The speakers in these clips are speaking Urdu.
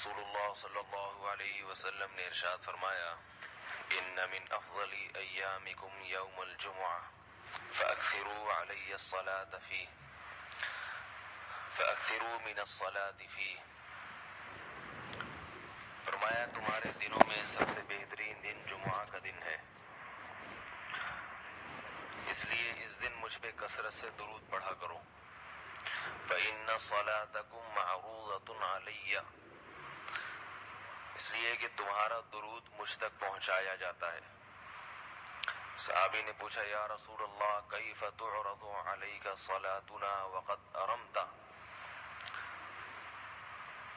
رسول اللہ صلی اللہ علیہ وسلم نے ارشاد فرمایا ان من افضل ایامکم یوم الجمعہ فاکثروا علی الصلاة فیہ فاکثروا من الصلاة فیہ. فرمایا تمہارے دنوں میں سب سے بہترین دن جمعہ کا دن ہے، اس لیے اس دن مجھ پہ کثرت سے درود پڑھا کرو. فإن صلاتکم معروضۃ علی، اس لیے کہ تمہارا درود مجھ تک پہنچایا جاتا ہے. صحابی نے پوچھا یا رسول اللہ کیف تعرض علیک صلاتنا وقد ارمت،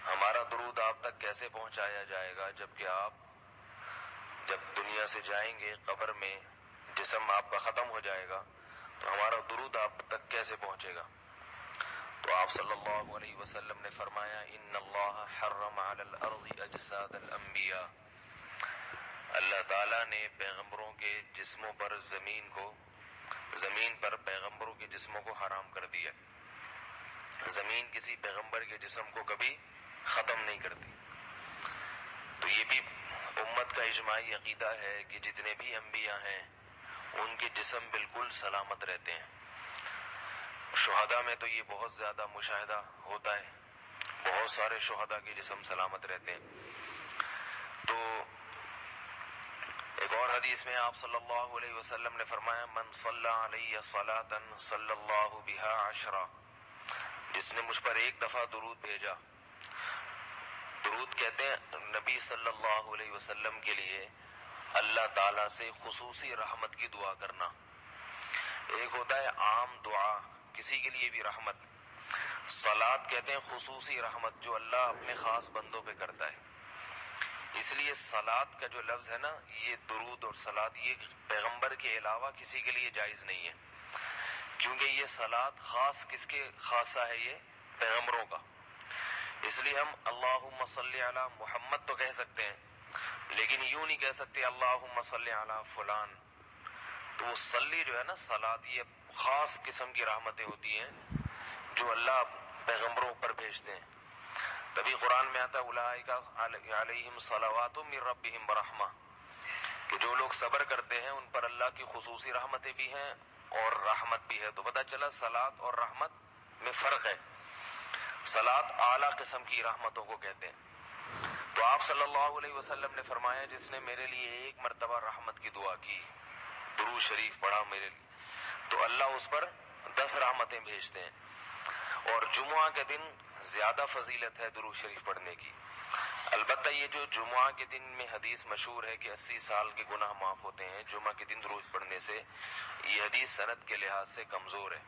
ہمارا درود آپ تک کیسے پہنچایا جائے گا جبکہ آپ جب دنیا سے جائیں گے قبر میں جسم آپ کا ختم ہو جائے گا تو ہمارا درود آپ تک کیسے پہنچے گا؟ تو آپ صلی اللہ علیہ وسلم نے فرمایا ان اللہ حرم علی الارض اجساد الانبیاء، اللہ تعالیٰ نے پیغمبروں کے جسموں پر زمین پر پیغمبروں کے جسموں کو حرام کر دیا. زمین کسی پیغمبر کے جسم کو کبھی ختم نہیں کرتی. تو یہ بھی امت کا اجماعی عقیدہ ہے کہ جتنے بھی انبیاء ہیں ان کے جسم بالکل سلامت رہتے ہیں. شہداء میں تو یہ بہت زیادہ مشاہدہ ہوتا ہے، بہت سارے شہداء کے جسم سلامت رہتے ہیں. تو ایک اور حدیث میں آپ صلی اللہ علیہ وسلم نے فرمایا من صلی علی صلاۃ صلی اللہ بہا عشرہ، جس نے مجھ پر ایک دفعہ درود بھیجا. درود کہتے ہیں نبی صلی اللہ علیہ وسلم کے لیے اللہ تعالیٰ سے خصوصی رحمت کی دعا کرنا. ایک ہوتا ہے عام دعا کسی کے لیے بھی رحمت، صلات کہتے ہیں خصوصی رحمت جو اللہ اپنے خاص بندوں پہ کرتا ہے. اس لیے صلات کا جو لفظ ہے نا، یہ درود اور صلات یہ پیغمبر کے علاوہ کسی کے لیے جائز نہیں ہے، کیونکہ یہ صلات خاص کس کے خاصہ ہے؟ یہ پیغمبروں کا. اس لیے ہم اللہم صلی علی محمد تو کہہ سکتے ہیں لیکن یوں نہیں کہہ سکتے اللہم صلی علی فلان. تو وہ صلی جو ہے نا صلات، یہ خاص قسم کی رحمتیں ہوتی ہیں جو اللہ پیغمبروں پر بھیجتے ہیں. تبھی قرآن میں آتا ہے اولئک علیہم صلوات من ربہم برحمہ، کہ جو لوگ صبر کرتے ہیں ان پر اللہ کی خصوصی رحمتیں بھی ہیں اور رحمت بھی ہے. تو پتہ چلا صلات اور رحمت میں فرق ہے. صلات اعلیٰ قسم کی رحمتوں کو کہتے ہیں. تو آپ صلی اللہ علیہ وسلم نے فرمایا جس نے میرے لیے ایک مرتبہ رحمت کی دعا کی، درود شریف پڑھا میرے لیے، تو اللہ اس پر 10 رحمتیں بھیجتے ہیں. اور جمعہ کے دن زیادہ فضیلت ہے درود شریف پڑھنے کی. البتہ یہ جو جمعہ کے دن میں حدیث مشہور ہے کہ 80 سال کے گناہ معاف ہوتے ہیں جمعہ کے دن درود پڑھنے سے، یہ حدیث سند کے لحاظ سے کمزور ہے.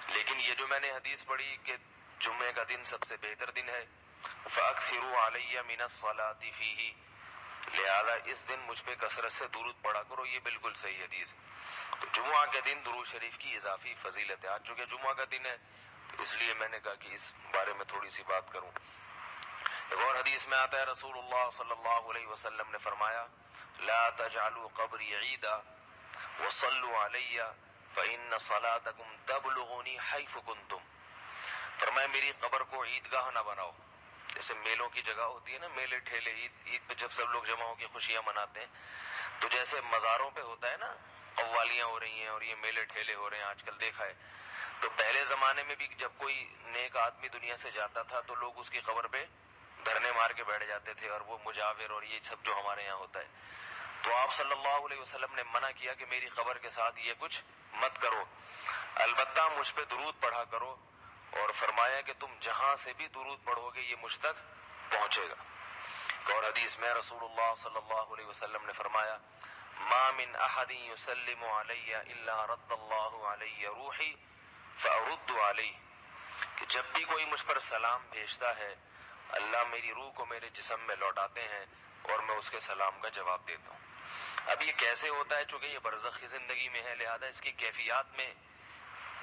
لیکن یہ جو میں نے حدیث پڑھی کہ جمعے کا دن سب سے بہتر دن ہے، فَأَكْثِرُوا عَلَيَّ مِنَ الصَّلَاةِ فِيهِ، لہذا اس دن مجھ پہ کثرت سے درود پڑھا کرو. یہ بالکل صحیح حدیث ہے. تو جمعہ کے دن درود شریف کی اضافی فضیلت ہے. آج چونکہ جمعہ کا دن ہے تو اس لیے میں نے کہا کہ اس بارے میں تھوڑی سی بات کروں. ایک اور حدیث میں آتا ہے رسول اللہ صلی اللہ علیہ وسلم نے فرمایا لا تجعلوا قبری عیدا وصلوا علی فإن صلاتکم تبلغنی حیث کنتم. فرمایا میری قبر کو عیدگاہ نہ بناؤ. جیسے میلوں کی جگہ ہوتی ہے نا، میلے ٹھیلے، عید پہ جب سب لوگ جمع ہو کے خوشیاں مناتے ہیں، تو جیسے مزاروں پہ ہوتا ہے نا قوالیاں ہو رہی ہیں اور یہ میلے ٹھیلے ہو رہے ہیں آج کل دیکھا ہے. تو پہلے زمانے میں بھی جب کوئی نیک آدمی دنیا سے جاتا تھا تو لوگ اس کی قبر پہ دھرنے مار کے بیٹھ جاتے تھے، اور وہ مجاور اور یہ سب جو ہمارے یہاں ہوتا ہے. تو آپ صلی اللہ علیہ وسلم نے منع کیا کہ میری قبر کے ساتھ یہ کچھ مت کرو، البتہ مجھ پہ درود پڑھا کرو. اور فرمایا کہ تم جہاں سے بھی درود پڑھو گے یہ مجھ تک پہنچے گا. ایک اور حدیث میں رسول اللہ صلی اللہ علیہ وسلم نے فرمایا ما من احد یسلم علی الا رد اللہ علی روحی فارد علیہ، کہ جب بھی کوئی مجھ پر سلام بھیجتا ہے اللہ میری روح کو میرے جسم میں لوٹاتے ہیں اور میں اس کے سلام کا جواب دیتا ہوں. اب یہ کیسے ہوتا ہے؟ چونکہ یہ برزخی زندگی میں ہے لہذا اس کی کیفیات میں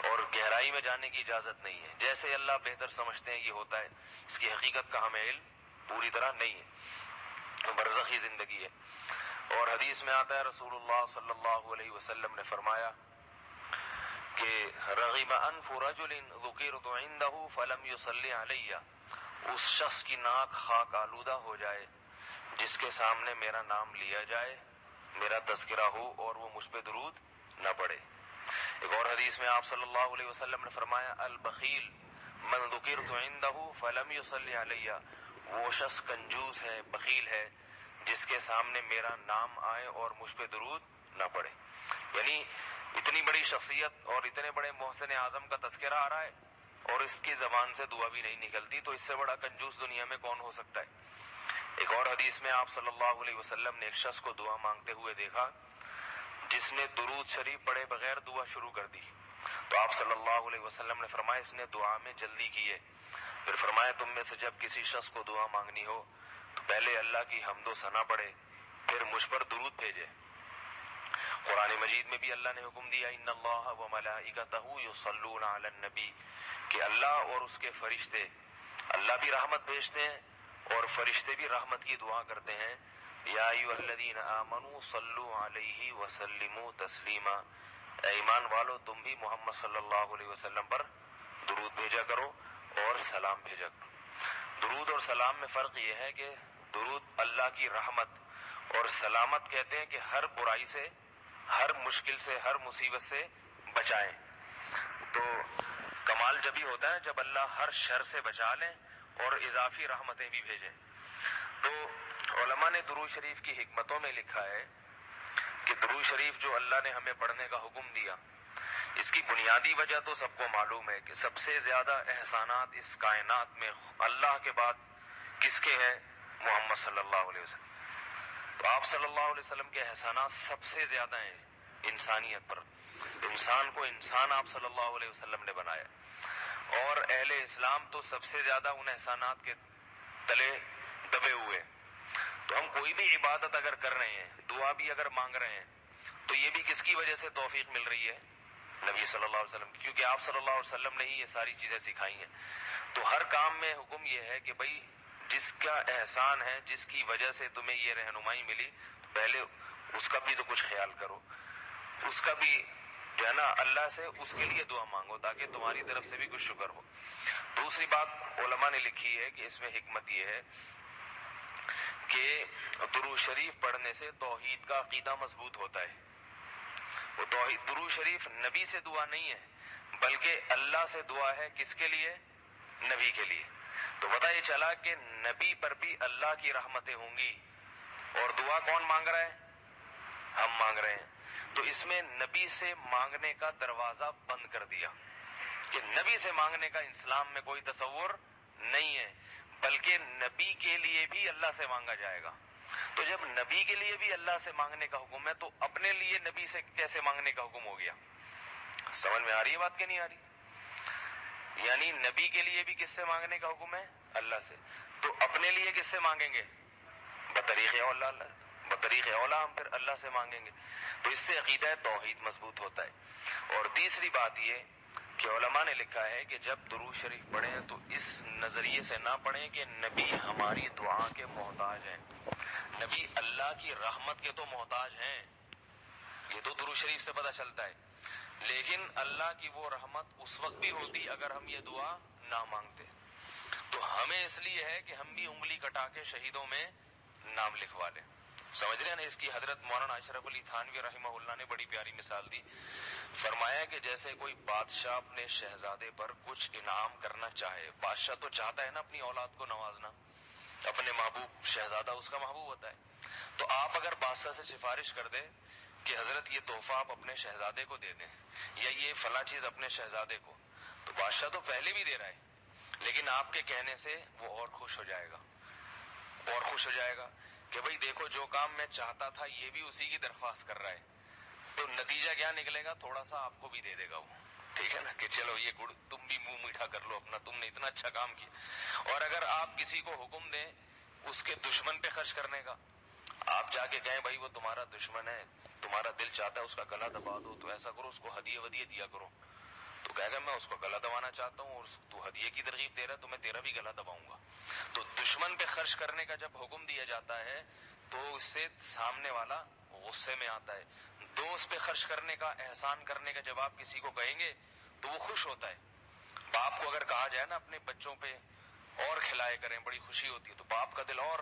اور گہرائی میں جانے کی اجازت نہیں ہے. جیسے اللہ بہتر سمجھتے ہیں یہ ہوتا ہے، اس کی حقیقت کا ہمیں علم پوری طرح نہیں ہے. برزخی زندگی ہے. اور حدیث میں آتا ہے رسول اللہ صلی اللہ علیہ وسلم نے فرمایا کہ رغب انف رجل ذکرت عنده فلم يصلی علی اس شخص کی ناک خاک آلودہ ہو جائے جس کے سامنے میرا نام لیا جائے، میرا تذکرہ ہو اور وہ مجھ پہ درود نہ پڑے۔ ایک اور حدیث میں آپ صلی اللہ علیہ وسلم نے فرمایا البخیل من ذکرت عندہ فلم یصلی علیہ، وہ شخص کنجوس ہے، بخیل ہے، جس کے سامنے میرا نام آئے اور مجھ پہ درود نہ پڑے۔ یعنی اتنی بڑی شخصیت اور اتنے بڑے محسن اعظم کا تذکرہ آ رہا ہے اور اس کی زبان سے دعا بھی نہیں نکلتی، تو اس سے بڑا کنجوس دنیا میں کون ہو سکتا ہے۔ ایک اور حدیث میں آپ صلی اللہ علیہ وسلم نے ایک شخص کو دعا مانگتے ہوئے دیکھا جس نے درود شریف پڑھے بغیر دعا شروع کر دی، تو آپ صلی اللہ علیہ وسلم نے فرمایا اس نے دعا میں جلدی کی ہے۔ پھر فرمایا تم میں سے جب کسی شخص کو دعا مانگنی ہو تو پہلے اللہ کی حمد و ثنا پڑھے، پھر مجھ پر درود بھیجے۔ قرآن مجید میں بھی اللہ نے حکم دیا ان اللہ و ملائکتہ یصلون علی النبی، کہ اللہ اور اس کے فرشتے، اللہ بھی رحمت بھیجتے ہیں اور فرشتے بھی رحمت کی دعا کرتے ہیں۔ یا ایھا الذین آمنوا صلوا علیہ وسلموا تسلیما، اے ایمان والو تم بھی محمد صلی اللہ علیہ وسلم پر درود بھیجا کرو اور سلام بھیجا کرو۔ درود اور سلام میں فرق یہ ہے کہ درود اللہ کی رحمت اور سلامت کہتے ہیں کہ ہر برائی سے، ہر مشکل سے، ہر مصیبت سے بچائیں۔ تو کمال جبھی ہوتا ہے جب اللہ ہر شر سے بچا لیں اور اضافی رحمتیں بھی بھیجیں۔ تو علماء نے درود شریف کی حکمتوں میں لکھا ہے کہ درود شریف جو اللہ نے ہمیں پڑھنے کا حکم دیا، اس کی بنیادی وجہ تو سب کو معلوم ہے کہ سب سے زیادہ احسانات اس کائنات میں اللہ کے بعد کس کے ہیں؟ محمد صلی اللہ علیہ وسلم۔ تو آپ صلی اللہ علیہ وسلم کے احسانات سب سے زیادہ ہیں انسانیت پر۔ انسان کو انسان آپ صلی اللہ علیہ وسلم نے بنایا، اور اہل اسلام تو سب سے زیادہ ان احسانات کے تلے دبے ہوئے۔ تو ہم کوئی بھی عبادت اگر کر رہے ہیں، دعا بھی اگر مانگ رہے ہیں، تو یہ بھی کس کی وجہ سے توفیق مل رہی ہے؟ نبی صلی اللہ علیہ وسلم کی، کیونکہ آپ صلی اللہ علیہ وسلم نے ہی یہ ساری چیزیں سکھائی ہیں۔ تو ہر کام میں حکم یہ ہے کہ بھائی جس کا احسان ہے، جس کی وجہ سے تمہیں یہ رہنمائی ملی، پہلے اس کا بھی تو کچھ خیال کرو، اس کا بھی جو ہے نا اللہ سے اس کے لیے دعا مانگو تاکہ تمہاری طرف سے بھی کچھ شکر ہو۔ دوسری بات علماء نے لکھی ہے کہ اس میں حکمت یہ ہے کہ درود شریف پڑھنے سے توحید کا عقیدہ مضبوط ہوتا ہے۔ وہ توحید، درود شریف نبی سے دعا نہیں ہے بلکہ اللہ سے دعا ہے، کس کے لیے؟ نبی کے لیے۔ تو پتہ یہ چلا کہ نبی پر بھی اللہ کی رحمتیں ہوں گی، اور دعا کون مانگ رہا ہے؟ ہم مانگ رہے ہیں۔ تو اس میں نبی سے مانگنے کا دروازہ بند کر دیا کہ نبی سے مانگنے کا اسلام میں کوئی تصور نہیں ہے، بلکہ نبی کے لیے بھی اللہ سے مانگا جائے گا۔ تو جب نبی کے لیے بھی اللہ سے مانگنے کا حکم ہے تو اپنے لیے نبی سے کیسے مانگنے کا حکم ہو گیا؟ سمجھ میں آ رہی ہے بات کہ نہیں آ رہی؟ یعنی نبی کے لیے بھی کس سے مانگنے کا حکم ہے؟ اللہ سے۔ تو اپنے لیے کس سے مانگیں گے؟ بطریق اولا اللہ، بطریق اولا ہم پھر اللہ سے مانگیں گے۔ تو اس سے عقیدہ توحید مضبوط ہوتا ہے۔ اور تیسری بات یہ کہ علماء نے لکھا ہے کہ جب درود شریف پڑھیں تو اس نظریے سے نہ پڑھیں کہ نبی ہماری دعا کے محتاج ہیں، نبی اللہ کی رحمت کے تو محتاج ہیں، یہ تو درود شریف سے پتہ چلتا ہے، لیکن اللہ کی وہ رحمت اس وقت بھی ہوتی اگر ہم یہ دعا نہ مانگتے۔ تو ہمیں اس لیے ہے کہ ہم بھی انگلی کٹا کے شہیدوں میں نام لکھوا لیں۔ سمجھ رہے ہیں نا؟ اس کی حضرت مولانا اشرف علی تھانوی رحمہ اللہ نے بڑی پیاری مثال دی۔ فرمایا کہ جیسے کوئی بادشاہ اپنے شہزادے پر کچھ انعام کرنا چاہے، بادشاہ تو چاہتا ہے نا اپنی اولاد کو نوازنا، اپنے محبوب، شہزادہ اس کا محبوب ہوتا ہے۔ تو آپ اگر بادشاہ سے سفارش کر دیں کہ حضرت یہ تحفہ آپ اپنے شہزادے کو دے دیں یا یہ فلاں چیز اپنے شہزادے کو، تو بادشاہ تو پہلے بھی دے رہا ہے، لیکن آپ کے کہنے سے وہ اور خوش ہو جائے گا، اور خوش ہو جائے گا کہ بھئی دیکھو جو کام میں چاہتا تھا یہ بھی اسی کی درخواست کر رہا ہے۔ تو نتیجہ کیا نکلے گا؟ تھوڑا سا آپ کو بھی دے دے گا وہ، ٹھیک ہے نا، کہ چلو یہ گڑ تم بھی منہ میٹھا کر لو اپنا، تم نے اتنا اچھا کام کیا۔ اور اگر آپ کسی کو حکم دیں اس کے دشمن پہ خرچ کرنے کا، آپ جا کے کہیں بھائی وہ تمہارا دشمن ہے، تمہارا دل چاہتا ہے اس کا گلا دبا دو، تو ایسا کرو اس کو ہدیے ودیے دیا کرو، تو کہے گا میں اس کو گلا دبانا چاہتا ہوں اور تو ہدیے کی ترغیب دے رہا ہے تو میں تیرا بھی گلا دباؤں گا۔ تو دشمن پہ خرچ کرنے کا جب حکم دیا جاتا ہے تو اس سے سامنے والا غصے میں آتا ہے۔ دوست پہ خرچ کرنے کا، احسان کرنے کا جب آپ کسی کو کہیں گے تو وہ خوش ہوتا ہے۔ باپ کو اگر کہا جائے نا اپنے بچوں پہ اور کھلائے دعائیں کریں بڑی خوشی ہوتی ہے تو باپ کا دل اور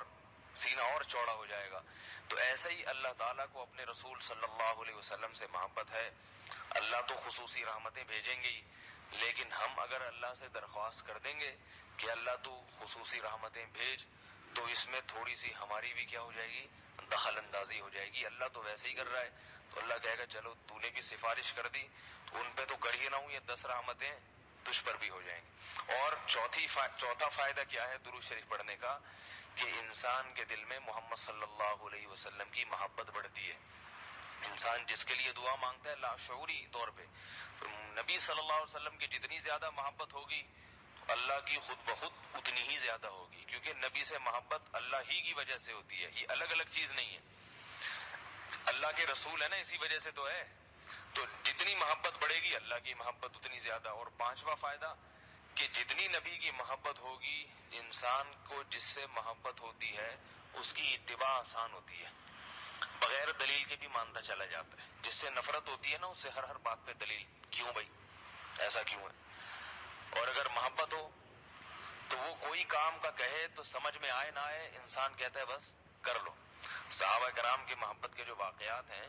سینہ اور چوڑا ہو جائے گا. تو ایسا ہی اللہ تعالیٰ کو اپنے رسول صلی اللہ علیہ وسلم سے محبت ہے. اللہ تو خصوصی رحمتیں بھیجیں گے ہی, لیکن ہم اگر اللہ سے درخواست کر دیں گے کہ اللہ تو خصوصی رحمتیں بھیج, تو اس میں تھوڑی سی ہماری بھی کیا ہو جائے گی, دخل اندازی ہو جائے گی. اللہ تو ویسے ہی کر رہا ہے, تو اللہ کہے گا چلو تو نے بھی سفارش کر دی تو ان پہ تو کر ہی نہ ہوں, یہ 10 رحمتیں تجھ پر بھی ہو جائیں گی. اور چوتھا فائدہ کیا ہے درود شریف پڑھنے کا, کہ انسان کے دل میں محمد صلی اللہ علیہ وسلم کی محبت بڑھتی ہے. انسان جس کے لیے دعا مانگتا ہے لاشعوری طور پہ, تو نبی صلی اللہ علیہ وسلم کی جتنی زیادہ محبت ہوگی اللہ کی خود بخود اتنی ہی زیادہ ہوگی, کیونکہ نبی سے محبت اللہ ہی کی وجہ سے ہوتی ہے, یہ الگ الگ چیز نہیں ہے. اللہ کے رسول ہے نا, اسی وجہ سے تو ہے. تو جتنی محبت بڑھے گی اللہ کی محبت اتنی زیادہ. اور پانچواں فائدہ کہ جتنی نبی کی محبت ہوگی, انسان کو جس سے محبت ہوتی ہے اس کی اتباع آسان ہوتی ہے, بغیر دلیل کے بھی مانتا چلا جاتا ہے. جس سے نفرت ہوتی ہے نا, اس سے ہر بات پہ دلیل, کیوں بھائی ایسا کیوں ہے. اور اگر محبت ہو تو وہ کوئی کام کا کہے تو سمجھ میں آئے نہ آئے, انسان کہتا ہے بس کر لو. صحابہ کرام کی محبت کے جو واقعات ہیں,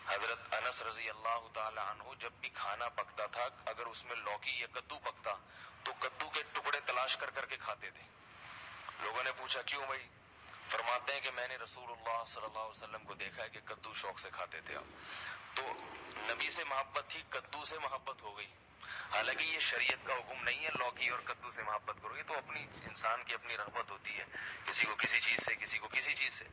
حضرت انس رضی اللہ تعالی عنہ جب بھی کھانا پکتا تھا, اگر اس میں لوکی یا کدو پکتا تو کدو کے ٹکڑے تلاش کر کر کے کھاتے تھے. لوگوں نے پوچھا کیوں بھائی, فرماتے ہیں کہ میں نے رسول اللہ صلی اللہ علیہ وسلم کو دیکھا ہے کہ کدو شوق سے کھاتے تھے آپ. تو نبی سے محبت تھی, کدو سے محبت ہو گئی. حالانکہ یہ شریعت کا حکم نہیں ہے لوکی اور کدو سے محبت کرو, یہ تو اپنی انسان کی اپنی رغبت ہوتی ہے, کسی کو کسی چیز سے, کسی کو کسی چیز سے.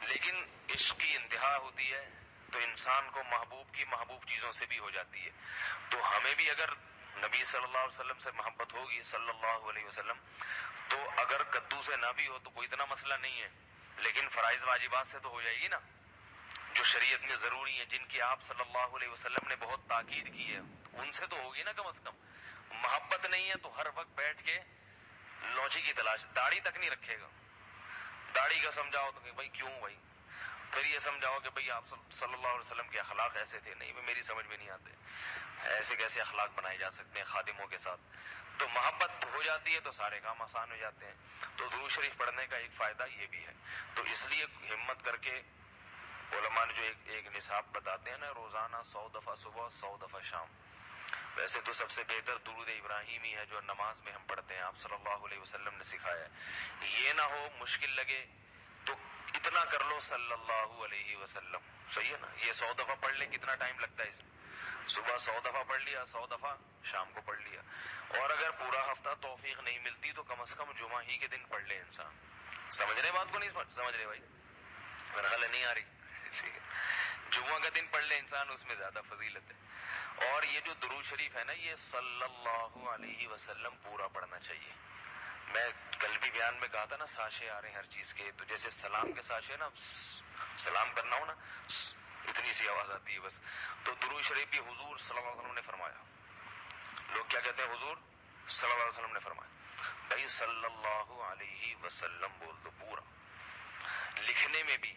لیکن عشق کی انتہا ہوتی ہے تو انسان کو محبوب کی محبوب چیزوں سے بھی ہو جاتی ہے. تو ہمیں بھی اگر نبی صلی اللہ علیہ وسلم سے محبت ہوگی صلی اللہ علیہ وسلم, تو اگر کدو سے نہ بھی ہو تو کوئی اتنا مسئلہ نہیں ہے, لیکن فرائض واجبات سے تو ہو جائے گی نا, جو شریعت میں ضروری ہیں, جن کی آپ صلی اللہ علیہ وسلم نے بہت تاکید کی ہے, ان سے تو ہوگی نا کم از کم. محبت نہیں ہے تو ہر وقت بیٹھ کے لوچی کی تلاش, داڑھی تک نہیں رکھے گا. داڑھی کا سمجھاؤ تو کہ بھائی کیوں بھائی, پھر یہ سمجھاؤ کہ بھائی آپ صلی اللہ علیہ وسلم کے اخلاق ایسے تھے, نہیں میری سمجھ میں نہیں آتے, ایسے کیسے اخلاق بنائے جا سکتے ہیں خادموں کے ساتھ. تو محبت ہو جاتی ہے تو سارے کام آسان ہو جاتے ہیں. تو درود شریف پڑھنے کا ایک فائدہ یہ بھی ہے. تو اس لیے ہمت کر کے علماء نے جو ایک نصاب بتاتے ہیں نا, روزانہ 100 دفعہ صبح 100 دفعہ شام. ویسے تو سب سے بہتر درود ابراہیمی ہے جو نماز میں ہم پڑھتے ہیں, آپ صلی اللہ علیہ وسلم نے سکھایا ہے. یہ نہ ہو مشکل لگے تو اتنا کر لو صلی اللہ علیہ وسلم, صحیح ہے نا. یہ 100 دفعہ پڑھ لیں, کتنا ٹائم لگتا ہے اس میں, صبح 100 دفعہ پڑھ لیا, 100 دفعہ شام کو پڑھ لیا. اور اگر پورا ہفتہ توفیق نہیں ملتی تو کم از کم جمعہ ہی کے دن پڑھ لے انسان. سمجھ رہے بات کو, نہیں سمجھ رہے بھائی, میرا خیال نہیں آ رہی, ٹھیک ہے. جمعہ کا دن پڑھ لے انسان, اس میں زیادہ فضیلت ہے. اور یہ جو درود شریف ہے نا, یہ صلی اللہ علیہ وسلم پورا پڑھنا چاہیے. میں کل بھی بیان میں کہا تھا نا, ساشے آ رہے ہیں ہر چیز کے, تو جیسے سلام کے ساشے نا, سلام کرنا ہو نا اتنی سی آواز آتی ہے بس. تو درود شریف بھی حضور صلی اللہ علیہ وسلم نے فرمایا. لوگ کیا کہتے ہیں, حضور صلی اللہ علیہ وسلم نے فرمایا. بھائی صلی اللہ علیہ وسلم بول دو پورا. لکھنے میں بھی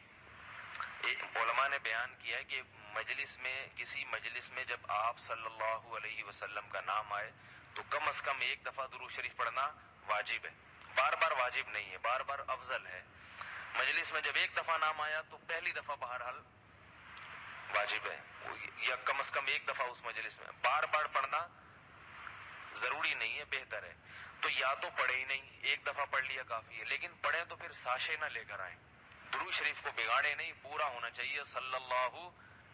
علماء نے بیان کیا ہے کہ مجلس میں, کسی مجلس میں جب آپ صلی اللہ علیہ وسلم کا نام آئے تو کم از کم ایک دفعہ درود شریف پڑھنا واجب ہے. بار بار واجب نہیں ہے, بار بار افضل ہے. مجلس میں جب ایک دفعہ نام آیا تو پہلی دفعہ بہرحال واجب ہے, یا کم از کم ایک دفعہ اس مجلس میں. بار بار پڑھنا ضروری نہیں ہے, بہتر ہے. تو یا تو پڑھے ہی نہیں, ایک دفعہ پڑھ لیا کافی ہے, لیکن پڑھیں تو پھر ساشے نہ لے کر آئیں. درود شریف کو بگاڑے نہیں, پورا ہونا چاہیے صلی اللہ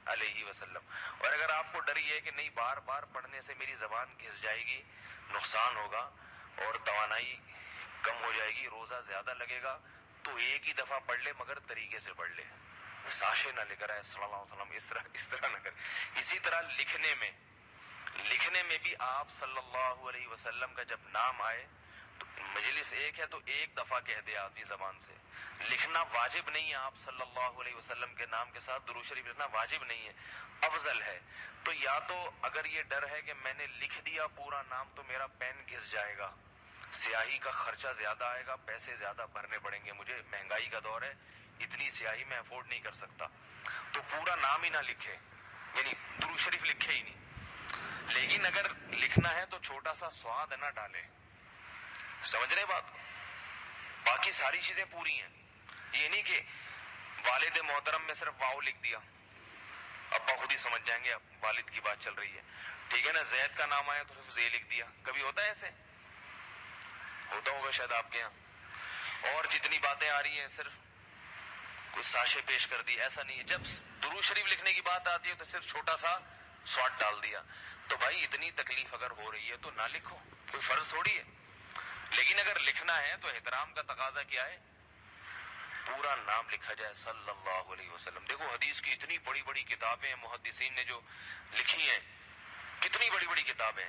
علیہ وسلم. اور اگر آپ کو ڈر یہ ہے کہ نہیں بار بار پڑھنے سے میری زبان گھس جائے گی, نقصان ہوگا اور توانائی کم ہو جائے گی, روزہ زیادہ لگے گا, تو ایک ہی دفعہ پڑھ لے, مگر طریقے سے پڑھ لے, ساشے نہ لے کر آئے صلی اللہ علیہ وسلم, اس طرح نہ کرے. اسی طرح لکھنے میں بھی آپ صلی اللہ علیہ وسلم کا جب نام آئے تو مجلس ایک ہے تو ایک دفعہ کہہ دے آدمی زبان سے. لکھنا واجب نہیں ہے, آپ صلی اللہ علیہ وسلم کے نام کے ساتھ درود شریف لکھنا واجب نہیں ہے, افضل ہے. تو یا تو اگر یہ ڈر ہے کہ میں نے لکھ دیا پورا نام تو میرا پین گھس جائے گا, سیاہی کا خرچہ زیادہ آئے گا, پیسے زیادہ بھرنے پڑیں گے مجھے, مہنگائی کا دور ہے, اتنی سیاہی میں افورڈ نہیں کر سکتا, تو پورا نام ہی نہ لکھے, یعنی درود شریف لکھے ہی نہیں. لیکن اگر لکھنا ہے تو چھوٹا سا سواد نہ ڈالے. سمجھ رہے بات کو, باقی ساری چیزیں پوری ہیں. یہ نہیں کہ والد محترم میں صرف واؤ لکھ دیا, ابا خود ہی سمجھ جائیں گے اب والد کی بات چل رہی ہے, ٹھیک ہے نا. زید کا نام آیا تو صرف زے لکھ دیا. کبھی ہوتا ہے ایسے؟ ہوتا ہوگا شاید آپ کے یہاں. اور جتنی باتیں آ رہی ہیں صرف کچھ ساشے پیش کر دی, ایسا نہیں ہے. جب درود شریف لکھنے کی بات آتی ہے تو صرف چھوٹا سا سواد ڈال دیا. تو بھائی اتنی تکلیف اگر ہو رہی ہے تو نہ لکھو, کوئی فرض تھوڑی ہے. لیکن اگر لکھنا ہے تو احترام کا تقاضا کیا ہے؟ پورا نام لکھا جائے صلی اللہ علیہ وسلم. دیکھو حدیث کی اتنی بڑی بڑی کتابیں محدثین نے جو لکھی ہیں, کتنی بڑی بڑی کتابیں.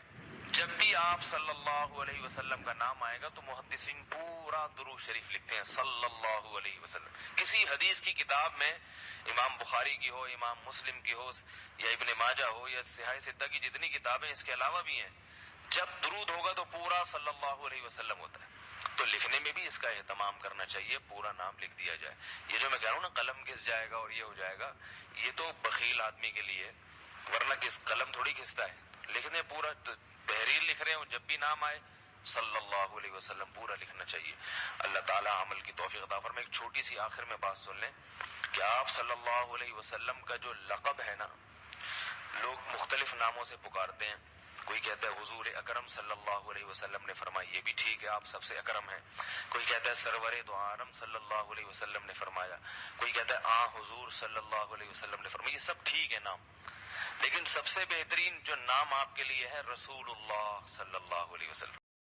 جب بھی آپ صلی اللہ علیہ وسلم کا نام آئے گا تو محدثین پورا درود شریف لکھتے ہیں صلی اللہ علیہ وسلم. کسی حدیث کی کتاب میں امام بخاری کی ہو, امام مسلم کی ہو, یا ابن ماجہ ہو, یا صحیح ستہ کی جتنی کتابیں اس کے علاوہ بھی ہیں, جب درود ہوگا تو پورا صلی اللہ علیہ وسلم ہوتا ہے. تو لکھنے میں بھی اس کا اہتمام کرنا چاہیے, پورا نام لکھ دیا جائے. یہ جو میں کہہ رہا ہوں نا قلم گھس جائے گا اور یہ ہو جائے گا, یہ تو بخیل آدمی کے لیے, ورنہ کس قلم تھوڑی گھستا ہے. لکھنے پورا تحریر لکھ رہے ہوں, جب بھی نام آئے صلی اللہ علیہ وسلم پورا لکھنا چاہیے. اللہ تعالیٰ عمل کی توفیق عطا فرمائے. ایک چھوٹی سی آخر میں بات سن لیں کہ آپ صلی اللہ علیہ وسلم کا جو لقب ہے نا, لوگ مختلف ناموں سے پکارتے ہیں. کوئی کہتا ہے حضور اکرم صلی اللہ علیہ وسلم نے فرمایا, یہ بھی ٹھیک ہے, آپ سب سے اکرم ہیں. کوئی کہتا ہے سرور دو عالم صلی اللہ علیہ وسلم نے فرمایا. کوئی کہتا ہے حضور صلی اللہ علیہ وسلم نے فرمایا. یہ سب ٹھیک ہے نام, لیکن سب سے بہترین جو نام آپ کے لیے ہے رسول اللہ صلی اللہ علیہ وسلم.